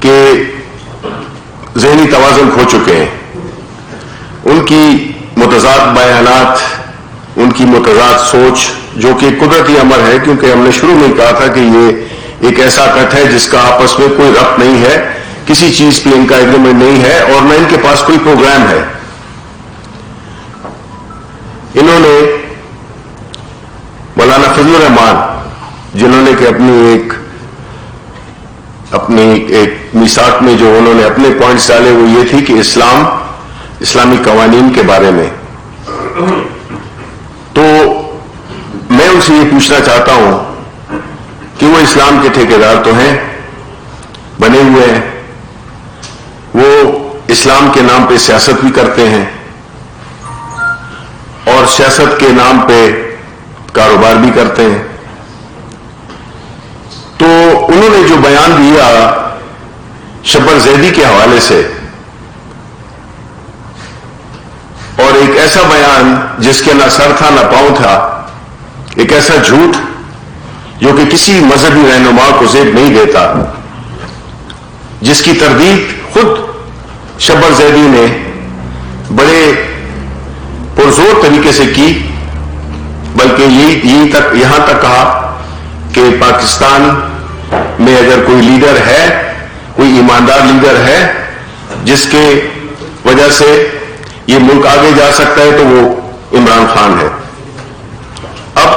کہ ذہنی توازن کھو چکے ہیں. ان کی متضاد بیانات، ان کی متضاد سوچ، جو کہ قدرتی امر ہے، کیونکہ ہم نے شروع میں کہا تھا کہ یہ ایک ایسا کٹ ہے جس کا آپس میں کوئی ربط نہیں ہے، کسی چیز پہ ان کا ایگریمنٹ نہیں ہے اور نہ ان کے پاس کوئی پروگرام ہے. انہوں نے مولانا فضل الرحمان، جنہوں نے کہ اپنی ایک میثاق میں جو انہوں نے اپنے پوائنٹس ڈالے وہ یہ تھی کہ اسلامی قوانین کے بارے میں. تو میں ان سے یہ پوچھنا چاہتا ہوں کہ وہ اسلام کے ٹھیکیدار تو ہیں، بنے ہوئے ہیں، وہ اسلام کے نام پہ سیاست بھی کرتے ہیں اور سیاست کے نام پہ کاروبار بھی کرتے ہیں. تو انہوں نے جو بیان دیا شبر زیدی کے حوالے سے، اور ایک ایسا بیان جس کے نہ سر تھا نہ پاؤں تھا، ایک ایسا جھوٹ جو کہ کسی مذہبی رہنما کو زیب نہیں دیتا، جس کی تردید خود شبر زیدی نے بڑے پرزور طریقے سے کی، بلکہ یہاں تک کہا کہ پاکستان میں اگر کوئی لیڈر ہے، کوئی ایماندار لیڈر ہے جس کے وجہ سے یہ ملک آگے جا سکتا ہے تو وہ عمران خان ہے. اب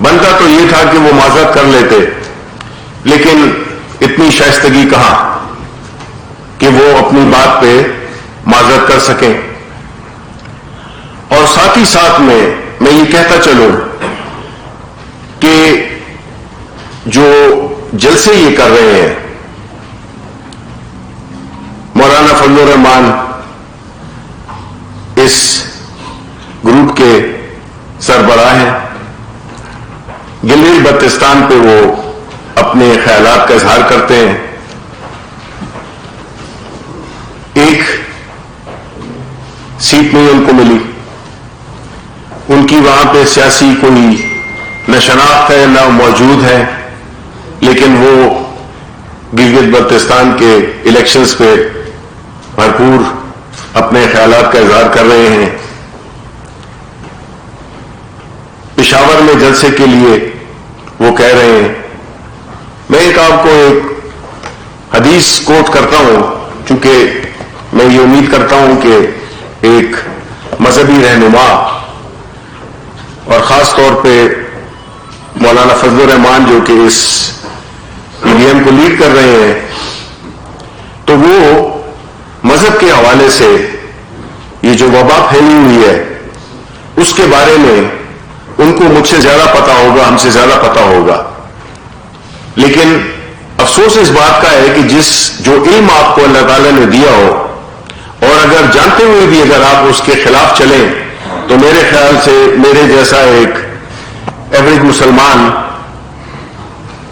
بنتا تو یہ تھا کہ وہ معذرت کر لیتے، لیکن اتنی شائستگی کہاں کہ وہ اپنی بات پہ معذرت کر سکیں. اور ساتھ ہی ساتھ میں یہ کہتا چلوں کہ جو جلسے یہ کر رہے ہیں، مولانا فضل الرحمان اس گروپ کے سربراہ ہیں. گلگت بلتستان پہ وہ اپنے خیالات کا اظہار کرتے ہیں. ایک سیٹ نہیں ان کو ملی، ان کی وہاں پہ سیاسی کوئی نہ شناخت ہے نہ موجود ہے، لیکن وہ گلگت بلتستان کے الیکشنز پہ بھرپور اپنے خیالات کا اظہار کر رہے ہیں. پشاور میں جلسے کے لیے وہ کہہ رہے ہیں. میں آپ کو ایک حدیث کوٹ کرتا ہوں، چونکہ میں یہ امید کرتا ہوں کہ ایک مذہبی رہنما اور خاص طور پہ مولانا فضل الرحمان جو کہ اس EVM کو لیڈ کر رہے ہیں، تو وہ مذہب کے حوالے سے یہ جو وبا پھیلی ہوئی ہے اس کے بارے میں ان کو مجھ سے زیادہ پتا ہوگا، ہم سے زیادہ پتا ہوگا. لیکن افسوس اس بات کا ہے کہ جو علم آپ کو اللہ تعالیٰ نے دیا ہو، اور اگر جانتے ہوئے بھی اگر آپ اس کے خلاف چلیں، تو میرے خیال سے میرے جیسا ایک ایوریج مسلمان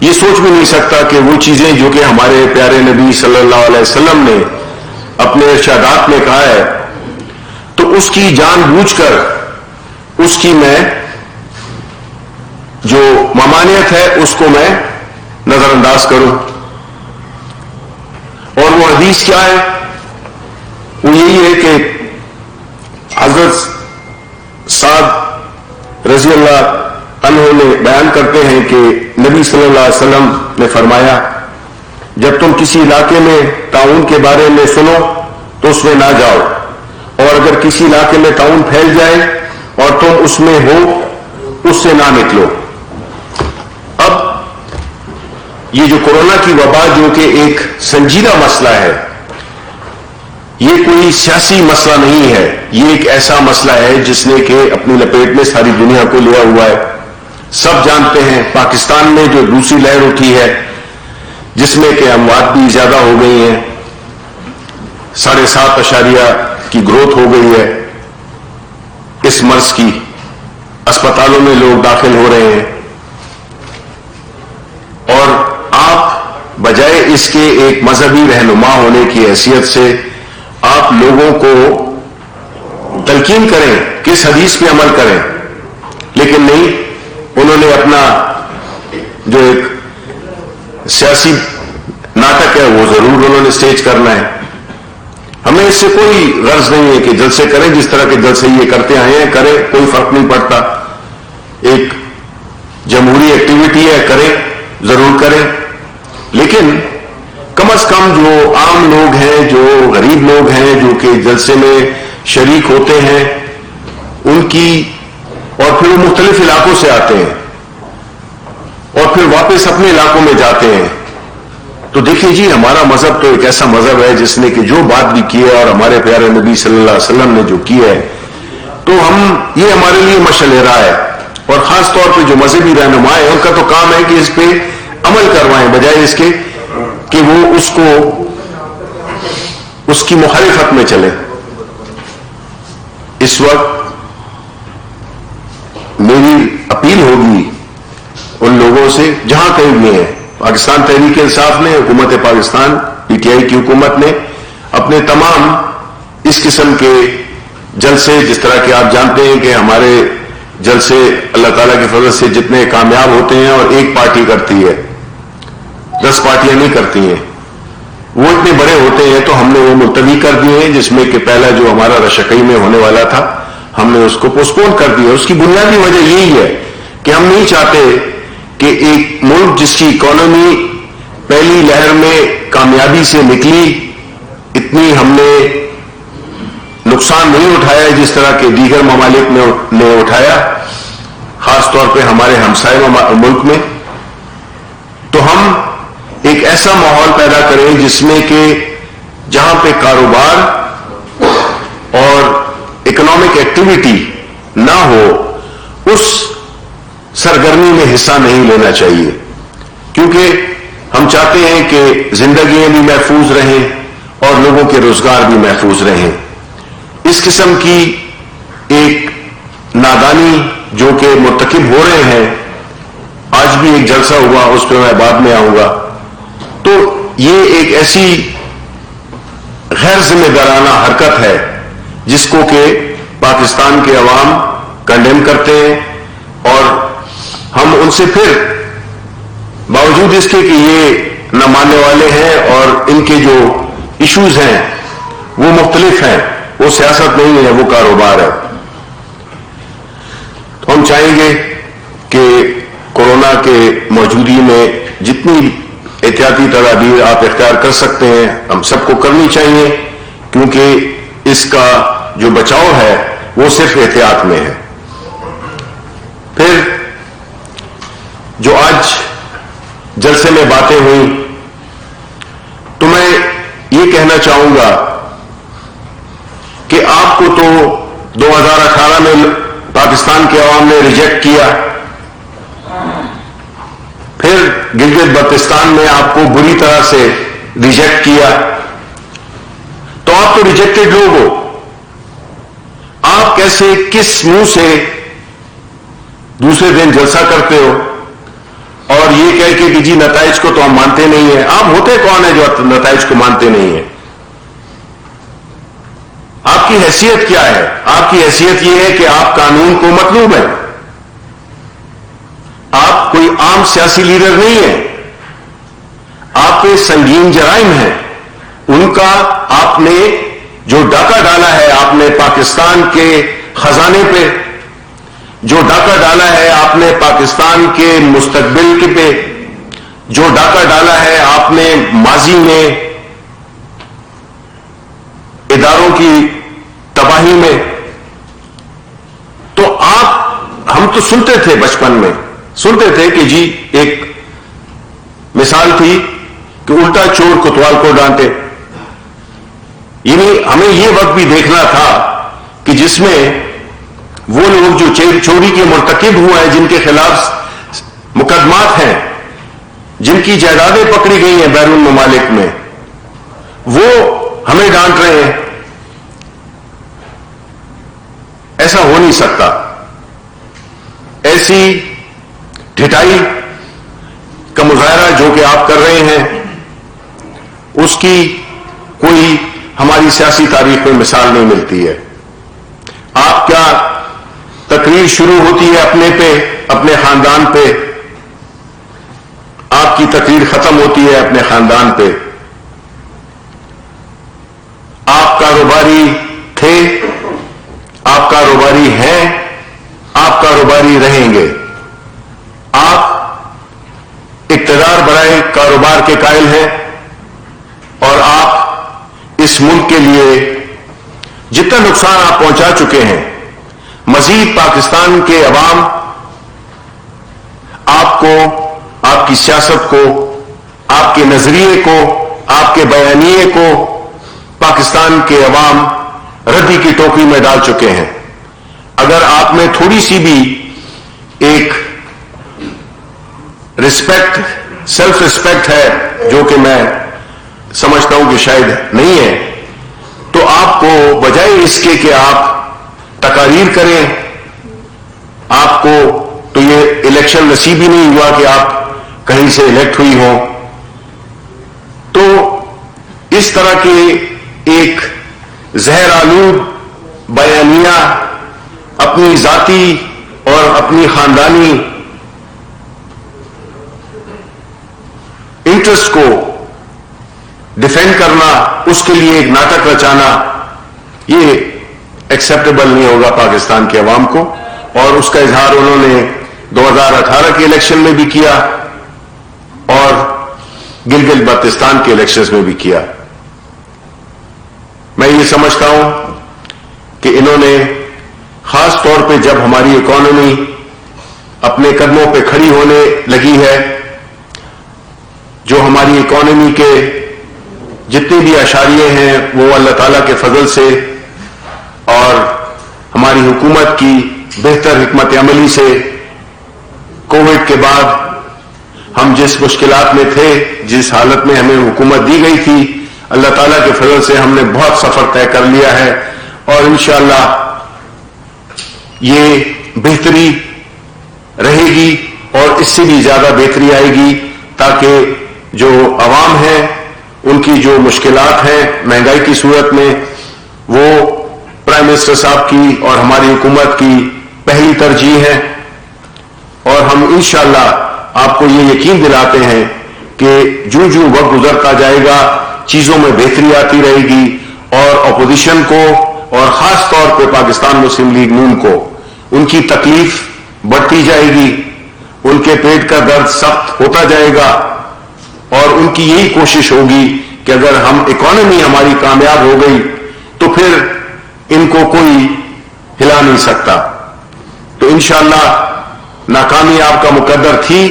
یہ سوچ بھی نہیں سکتا کہ وہ چیزیں جو کہ ہمارے پیارے نبی صلی اللہ علیہ وسلم نے اپنے ارشادات میں کہا ہے، تو اس کی جان بوجھ کر اس کی میں جو ممانعت ہے اس کو میں نظر انداز کروں. اور وہ حدیث کیا ہے؟ وہ یہی ہے کہ حضرت سعد رضی اللہ عنہ نے بیان کرتے ہیں کہ نبی صلی اللہ علیہ وسلم نے فرمایا، جب تم کسی علاقے میں طاعون کے بارے میں سنو تو اس میں نہ جاؤ، اور اگر کسی علاقے میں طاعون پھیل جائے اور تم اس میں ہو اس سے نہ نکلو. اب یہ جو کورونا کی وبا جو کہ ایک سنجیدہ مسئلہ ہے، یہ کوئی سیاسی مسئلہ نہیں ہے، یہ ایک ایسا مسئلہ ہے جس نے کہ اپنی لپیٹ میں ساری دنیا کو لیا ہوا ہے. سب جانتے ہیں پاکستان میں جو دوسری لہر اٹھی ہے جس میں کہ اموات بھی زیادہ ہو گئی ہیں، 7.5 کی گروتھ ہو گئی ہے اس مرض کی، اسپتالوں میں لوگ داخل ہو رہے ہیں، اور آپ بجائے اس کے ایک مذہبی رہنما ہونے کی حیثیت سے آپ لوگوں کو تلقین کریں کہ اس حدیث پہ عمل کریں، لیکن نہیں، انہوں نے اپنا جو ایک سیاسی ناٹک ہے وہ ضرور انہوں نے اسٹیج کرنا ہے. ہمیں اس سے کوئی غرض نہیں ہے کہ جلسے کریں، جس طرح کے جلسے یہ کرتے آئے ہیں کریں، کوئی فرق نہیں پڑتا. ایک جمہوری ایکٹیویٹی ہے، کریں، ضرور کریں، لیکن کم از کم جو عام لوگ ہیں، جو غریب لوگ ہیں، جو کہ جلسے میں شریک ہوتے ہیں، ان کی، اور پھر وہ مختلف علاقوں سے آتے ہیں اور پھر واپس اپنے علاقوں میں جاتے ہیں. تو دیکھیں جی، ہمارا مذہب تو ایک ایسا مذہب ہے جس نے کہ جو بات بھی کی ہے، اور ہمارے پیارے نبی صلی اللہ علیہ وسلم نے جو کی ہے، تو یہ ہمارے لیے مشعل راہ ہے. اور خاص طور پہ جو مذہبی رہنما ہیں، ان کا تو کام ہے کہ اس پہ عمل کروائیں، بجائے اس کے کہ وہ اس کی مخالفت میں چلے. اس وقت میری اپیل ہوگی ان لوگوں سے جہاں کہیں بھی ہیں. پاکستان تحریک انصاف نے، حکومت پاکستان پی ٹی آئی کی حکومت نے اپنے تمام اس قسم کے جلسے، جس طرح کہ آپ جانتے ہیں کہ ہمارے جلسے اللہ تعالیٰ کی فضل سے جتنے کامیاب ہوتے ہیں، اور ایک پارٹی کرتی ہے، 10 پارٹیاں نہیں کرتی ہیں، وہ اتنے بڑے ہوتے ہیں، تو ہم نے وہ ملتوی کر دیے ہیں، جس میں کہ پہلا جو ہمارا رشکئی میں ہونے والا تھا، ہم نے اس کو پوسٹپون کر دیا. اس کی بنیادی وجہ یہی ہے کہ ہم نہیں چاہتے کہ ایک ملک جس کی اکانومی پہلی لہر میں کامیابی سے نکلی، اتنی ہم نے نقصان نہیں اٹھایا جس طرح کے دیگر ممالک نے اٹھایا، خاص طور پہ ہمارے ہمسائے ملک میں. تو ہم ایک ایسا ماحول پیدا کریں جس میں کہ جہاں پہ کاروبار اور اکنامک ایکٹیویٹی نہ ہو، اس سرگرمی میں حصہ نہیں لینا چاہیے، کیونکہ ہم چاہتے ہیں کہ زندگیاں بھی محفوظ رہیں اور لوگوں کے روزگار بھی محفوظ رہیں. اس قسم کی ایک نادانی جو کہ مرتکب ہو رہے ہیں، آج بھی ایک جلسہ ہوا، اس پہ میں بعد میں آؤں گا، تو یہ ایک ایسی غیر ذمہ دارانہ حرکت ہے جس کو کہ پاکستان کے عوام کنڈیم کرتے ہیں، اور ہم ان سے پھر باوجود اس کے کہ یہ نہ ماننے والے ہیں اور ان کے جو ایشوز ہیں وہ مختلف ہیں، وہ سیاست نہیں ہے، وہ کاروبار ہے. تو ہم چاہیں گے کہ کورونا کے موجودگی میں جتنی احتیاطی تدابیر آپ اختیار کر سکتے ہیں، ہم سب کو کرنی چاہیے، کیونکہ اس کا جو بچاؤ ہے وہ صرف احتیاط میں ہے. پھر جو آج جلسے میں باتیں ہوئیں، تو میں یہ کہنا چاہوں گا کہ آپ کو تو 2018 میں پاکستان کے عوام نے ریجیکٹ کیا، پھر گلگت بلتستان میں آپ کو بری طرح سے ریجیکٹ کیا، تو آپ تو ریجیکٹڈ لوگ ہو. آپ کیسے، کس منہ سے دوسرے دن جلسہ کرتے ہو اور یہ کہہ کے کہ جی نتائج کو تو ہم مانتے نہیں ہیں؟ آپ ہوتے کون ہیں جو نتائج کو مانتے نہیں ہیں؟ آپ کی حیثیت کیا ہے؟ آپ کی حیثیت یہ ہے کہ آپ قانون کو مطلوب ہیں، آپ کوئی عام سیاسی لیڈر نہیں ہیں، آپ کے سنگین جرائم ہیں. ان کا آپ نے جو ڈاکہ ڈالا ہے، آپ نے پاکستان کے خزانے پہ جو ڈاکہ ڈالا ہے، آپ نے پاکستان کے مستقبل کے پہ جو ڈاکہ ڈالا ہے، آپ نے ماضی میں اداروں کی تباہی میں. تو ہم تو سنتے تھے، بچپن میں سنتے تھے کہ جی ایک مثال تھی کہ الٹا چور کوتوال کو ڈانٹے. یعنی ہمیں یہ وقت بھی دیکھنا تھا کہ جس میں وہ لوگ جو چوری کے مرتکب ہوئے ہیں، جن کے خلاف مقدمات ہیں، جن کی جائیدادیں پکڑی گئی ہیں بیرون ممالک میں، وہ ہمیں ڈانٹ رہے ہیں. ایسا ہو نہیں سکتا. ایسی ڈھٹائی کا مظاہرہ جو کہ آپ کر رہے ہیں، اس کی کوئی ہماری سیاسی تاریخ میں مثال نہیں ملتی ہے. آپ کیا تقریر شروع ہوتی ہے اپنے پہ، اپنے خاندان پہ، آپ کی تقریر ختم ہوتی ہے اپنے خاندان پہ. آپ کاروباری تھے، آپ کاروباری ہیں، آپ کاروباری رہیں گے. آپ اقتدار برائے کاروبار کے قائل ہیں اور آپ اس ملک کے لیے جتنا نقصان آپ پہنچا چکے ہیں، مزید پاکستان کے عوام آپ کو، آپ کی سیاست کو، آپ کے نظریے کو، آپ کے بیانیے کو پاکستان کے عوام ردی کی ٹوکری میں ڈال چکے ہیں. اگر آپ میں تھوڑی سی بھی ایک رسپیکٹ، سیلف رسپیکٹ ہے، جو کہ میں سمجھتا ہوں کہ شاید نہیں ہے، تو آپ کو بجائے اس کے کہ آپ تقاریر کریں، آپ کو تو یہ الیکشن نصیب ہی نہیں ہوا کہ آپ کہیں سے الیکٹ ہوئی ہوں، تو اس طرح کے ایک زہر آلود بیانیہ اپنی ذاتی اور اپنی خاندانی انٹرسٹ کو ڈیفینڈ کرنا، اس کے لیے ایک ناٹک رچانا، یہ ایکسیپٹیبل نہیں ہوگا پاکستان کے عوام کو. اور اس کا اظہار انہوں نے 2018 کے الیکشن میں بھی کیا اور گلگت بلتستان کے الیکشنز میں بھی کیا. میں یہ سمجھتا ہوں کہ انہوں نے خاص طور پہ جب ہماری اکانومی اپنے قدموں پہ کھڑی ہونے لگی ہے، جو ہماری اکانومی کے جتنے بھی اشاریے ہیں وہ اللہ تعالیٰ کے فضل سے اور ہماری حکومت کی بہتر حکمت عملی سے، کووڈ کے بعد ہم جس مشکلات میں تھے، جس حالت میں ہمیں حکومت دی گئی تھی، اللہ تعالیٰ کے فضل سے ہم نے بہت سفر طے کر لیا ہے اور انشاءاللہ یہ بہتری رہے گی اور اس سے بھی زیادہ بہتری آئے گی، تاکہ جو عوام ہیں ان کی جو مشکلات ہیں مہنگائی کی صورت میں، وہ پرائم منسٹر صاحب کی اور ہماری حکومت کی پہلی ترجیح ہے. اور ہم انشاءاللہ آپ کو یہ یقین دلاتے ہیں کہ جو جو وقت گزرتا جائے گا چیزوں میں بہتری آتی رہے گی اور اپوزیشن کو اور خاص طور پہ پاکستان مسلم لیگ نون کو ان کی تکلیف بڑھتی جائے گی، ان کے پیٹ کا درد سخت ہوتا جائے گا اور ان کی یہی کوشش ہوگی کہ اگر ہم اکانومی ہماری کامیاب ہو گئی تو پھر ان کو کوئی ہلا نہیں سکتا. تو انشاءاللہ ناکامی آپ کا مقدر تھی،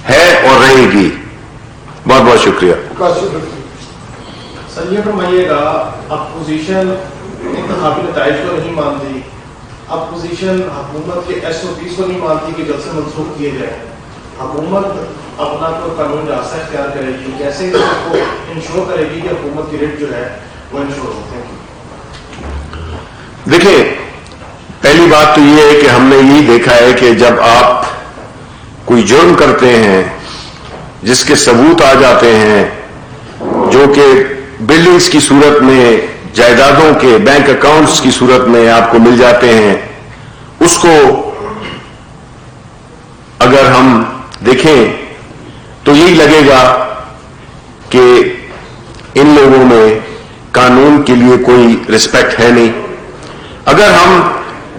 ہے اور رہے گی. بہت بہت شکریہ. سر یہ فرمائیے گا، اپوزیشن انتخابی نتائج کو نہیں مانتی، اپوزیشن حکومت کے SOPs کو نہیں مانتی کہ جلسے منسوخ کیے جائیں، حکومت اپنا کوئی قانون راستہ اختیار کرے گی، کیسے اس کو انشور کرے گی کہ حکومت کی ریٹ جو ہے وہ انشور ہو؟ دیکھیں، پہلی بات تو یہ ہے کہ ہم نے یہی دیکھا ہے کہ جب آپ کوئی جرم کرتے ہیں جس کے ثبوت آ جاتے ہیں، جو کہ بلڈنگز کی صورت میں، جائیدادوں کے بینک اکاؤنٹس کی صورت میں آپ کو مل جاتے ہیں، اس کو اگر ہم دیکھیں تو یہی لگے گا کہ ان لوگوں میں قانون کے لیے کوئی رسپیکٹ ہے نہیں. اگر ہم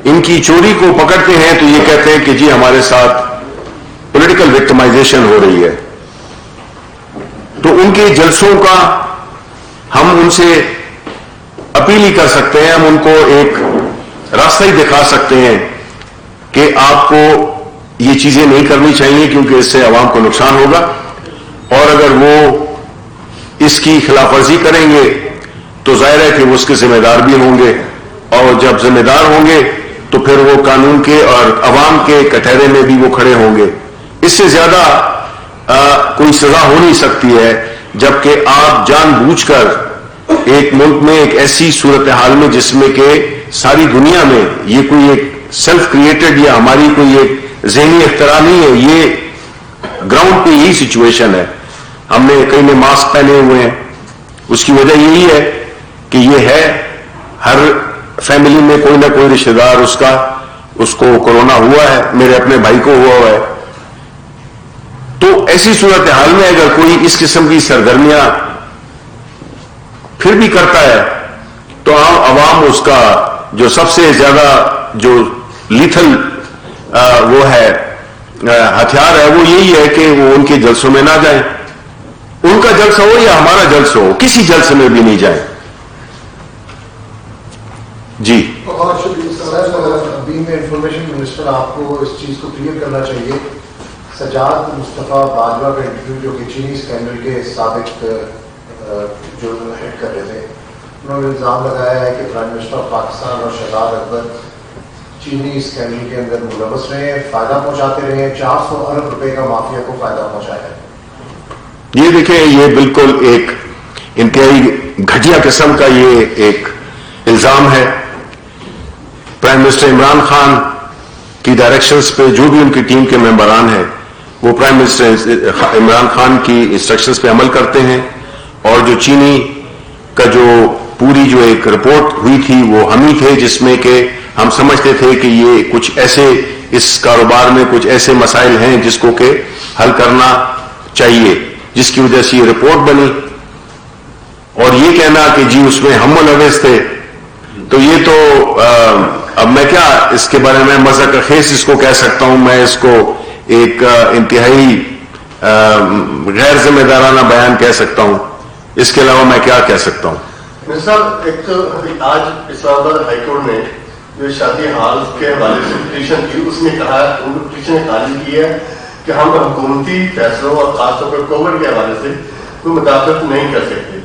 ان کی چوری کو پکڑتے ہیں تو یہ کہتے ہیں کہ جی ہمارے ساتھ پولیٹیکل وکٹمائزیشن ہو رہی ہے. تو ان کے جلسوں کا ہم ان سے اپیل ہی کر سکتے ہیں، ہم ان کو ایک راستہ ہی دکھا سکتے ہیں کہ آپ کو یہ چیزیں نہیں کرنی چاہیے کیونکہ اس سے عوام کو نقصان ہوگا، اور اگر وہ اس کی خلاف ورزی کریں گے تو ظاہر ہے کہ وہ اس کے ذمہ دار بھی ہوں گے، اور جب ذمہ دار ہوں گے تو پھر وہ قانون کے اور عوام کے کٹہرے میں بھی وہ کھڑے ہوں گے. اس سے زیادہ کوئی سزا ہو نہیں سکتی ہے جبکہ آپ جان بوجھ کر ایک ملک میں ایک ایسی صورتحال میں جس میں کہ ساری دنیا میں یہ کوئی ایک سیلف کریٹڈ یا ہماری کوئی ایک ذہنی اختراع نہیں ہے، یہ گراؤنڈ پہ یہی سچویشن ہے. ہم نے کئی نے ماسک پہنے ہوئے ہیں، اس کی وجہ یہی ہے کہ یہ ہے ہر فیملی میں کوئی نہ کوئی رشتہ دار اس کو کورونا ہوا ہے، میرے اپنے بھائی کو ہوا ہے. تو ایسی صورتحال میں اگر کوئی اس قسم کی سرگرمیاں پھر بھی کرتا ہے تو عوام اس کا جو سب سے زیادہ جو لیتھل وہ ہے ہتھیار ہے وہ یہی ہے کہ وہ ان کے جلسوں میں نہ جائیں. ان کا جلسہ ہو یا ہمارا جلسہ ہو, کسی جلسے میں بھی نہیں جائیں. جی اور انفارمیشن منسٹر آپ کو اس چیز کو کلیئر کرنا چاہیے. سجاد مصطفیٰ باجوہ کا انٹرویو جو کہ چینی اسکینڈل کے سابق جو ہیڈ کر رہے تھے, انہوں نے الزام لگایا ہے کہ پرائم منسٹر آف پاکستان اور شہزاد اکبر چینی اسکینڈل کے اندر ملوث رہے ہیں, فائدہ پہنچاتے رہے ہیں, 400 ارب روپے کا مافیا کو فائدہ پہنچایا ہے. یہ دیکھیں, یہ بالکل ایک انتہائی گھٹیا قسم کا یہ ایک الزام ہے. پرائم منسٹر عمران خان کی ڈائریکشنز پہ جو بھی ان کی ٹیم کے ممبران ہیں وہ پرائم منسٹر عمران خان کی انسٹرکشنز پہ عمل کرتے ہیں, اور جو چینی کا جو پوری جو ایک رپورٹ ہوئی تھی وہ ہم ہی تھے, جس میں کہ ہم سمجھتے تھے کہ یہ کچھ ایسے اس کاروبار میں کچھ ایسے مسائل ہیں جس کو کہ حل کرنا چاہیے, جس کی وجہ سے یہ رپورٹ بنی. اور یہ کہنا کہ جی اس میں ہم ملوث تھے, تو یہ تو اب میں کیا اس کے بارے میں مذاق خیز اس کو کہہ سکتا ہوں. میں اس کو ایک انتہائی غیر ذمہ دارانہ بیان کہہ سکتا ہوں. اس کے علاوہ میں کیا کہہ سکتا ہوں. مرزا صاحب, ایک تو آج اسلام آباد ہائی کورٹ نے جو شادی ہال کے حوالے سے پٹیشن کی, اس نے کہا, پٹیشن نے خارج کی ہے کہ ہم حکومتی فیصلوں اور خاص طور پر کووڈ کے حوالے سے کوئی مداخلت نہیں کر سکتے.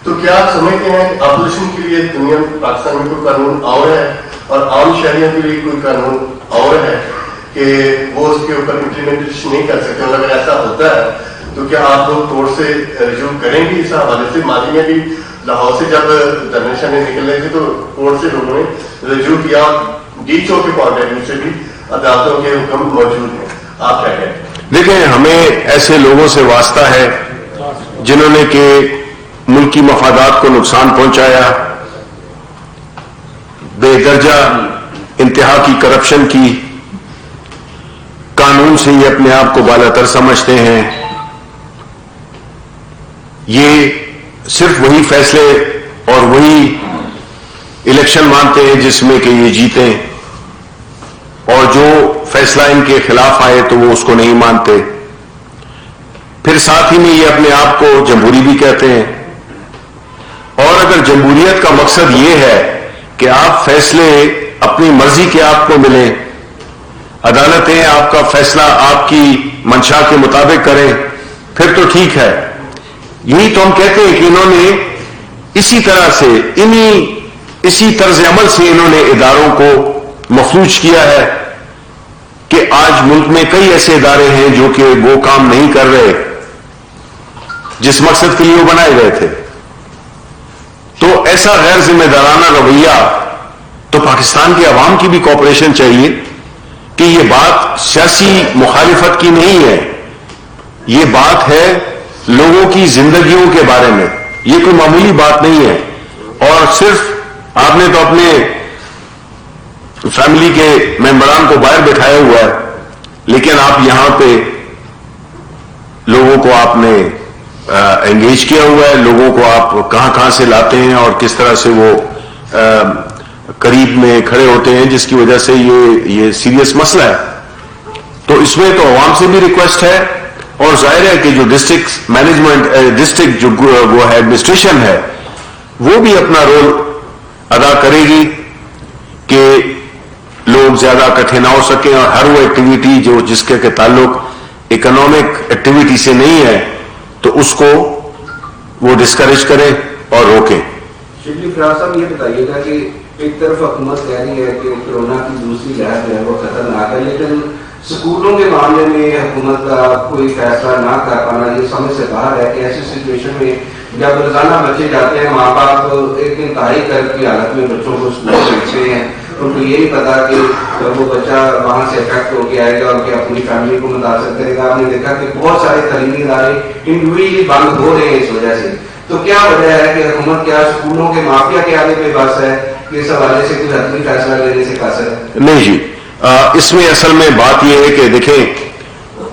تو کیا آپ سمجھتے ہیں کہ اپوزیشن کے لیے دنیا پاکستان میں کوئی قانون اور ہے اور عام شہریوں کے لیے کوئی قانون اور ہے کہ وہ اس کے اوپر امپلیمنٹیشن نہیں کر سکتے؟ اور اگر ایسا ہوتا ہے تو کیا آپ لوگ کورٹ سے رجوع کریں گے اس حوالے سے؟ ماضی میں بھی لاہور سے جب دھرنے نکل رہے تھے تو کورٹ سے لوگوں نے رجوع کیا, ڈی چو کے کانٹیکٹ سے بھی عدالتوں کے حکم موجود ہیں. آپ کیا کہتے ہیں؟ دیکھیں, ہمیں ایسے لوگوں سے واسطہ ہے جنہوں نے کہ ملکی مفادات کو نقصان پہنچایا, بے درجہ انتہا کی کرپشن کی, قانون سے یہ اپنے آپ کو بالاتر سمجھتے ہیں. یہ صرف وہی فیصلے اور وہی الیکشن مانتے ہیں جس میں کہ یہ جیتیں, اور جو فیصلہ ان کے خلاف آئے تو وہ اس کو نہیں مانتے. پھر ساتھ ہی میں یہ اپنے آپ کو جمہوری بھی کہتے ہیں. اور اگر جمہوریت کا مقصد یہ ہے کہ آپ فیصلے اپنی مرضی کے آپ کو ملیں, عدالتیں آپ کا فیصلہ آپ کی منشا کے مطابق کریں, پھر تو ٹھیک ہے. یہی تو ہم کہتے ہیں کہ انہوں نے اسی طرح سے اسی طرز عمل سے انہوں نے اداروں کو مفلوج کیا ہے کہ آج ملک میں کئی ایسے ادارے ہیں جو کہ وہ کام نہیں کر رہے جس مقصد کے لیے وہ بنائے گئے تھے. تو ایسا غیر ذمہ دارانہ رویہ تو پاکستان کے عوام کی بھی کوآپریشن چاہیے کہ یہ بات سیاسی مخالفت کی نہیں ہے, یہ بات ہے لوگوں کی زندگیوں کے بارے میں. یہ کوئی معمولی بات نہیں ہے. اور صرف آپ نے تو اپنے فیملی کے ممبران کو باہر بٹھایا ہوا ہے, لیکن آپ یہاں پہ لوگوں کو آپ نے انگیج کیا ہوا ہے, لوگوں کو آپ کہاں کہاں سے لاتے ہیں اور کس طرح سے وہ قریب میں کھڑے ہوتے ہیں, جس کی وجہ سے یہ سیریس مسئلہ ہے. تو اس میں تو عوام سے بھی ریکویسٹ ہے, اور ظاہر ہے کہ جو ڈسٹرکٹ مینجمنٹ, ڈسٹرکٹ جو وہ ہے ایڈمنسٹریشن ہے, وہ بھی اپنا رول ادا کرے گی کہ لوگ زیادہ اکٹھے نہ ہو سکیں, اور ہر وہ ایکٹیویٹی جو جس کے تعلق اکنامک ایکٹیویٹی سے نہیں ہے تو اس کو وہ ڈسکریج کریں اور روکیں. شبلی فراز صاحب, یہ بتائیے گا کہ ایک طرف حکومت کہہ رہی ہے کہ کورونا کی دوسری لہر جو ہے وہ خطرناک ہے, لیکن اسکولوں کے معاملے میں حکومت کا کوئی فیصلہ نہ کر پانا یہ سمجھ سے باہر ہے کہ ایسی سچویشن میں جب روزانہ بچے جاتے ہیں, ماں باپ ایک انتہائی قرض کی حالت میں بچوں کو اسکول بھیجتے ہیں, ان کو یہ نہیں پتا کہ وہ بچہ وہاں سے افیکٹ ہو کے آئے گا اور کہ اپنی فیملی کو متاثر کرے گا. آپ نے دیکھا کہ بہت سارے تعلیمی ادارے انڈیویجلی بند ہو رہے ہیں اس وجہ سے. تو کیا وجہ ہے کہ حکومت کیا اسکولوں کے مافیا کے آگے پہ بس ہے کہ اس حوالے سے کوئی حتمی فیصلہ لینے سے قاصر ہے؟ نہیں جی, اس میں اصل میں بات یہ ہے کہ دیکھیں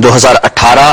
2018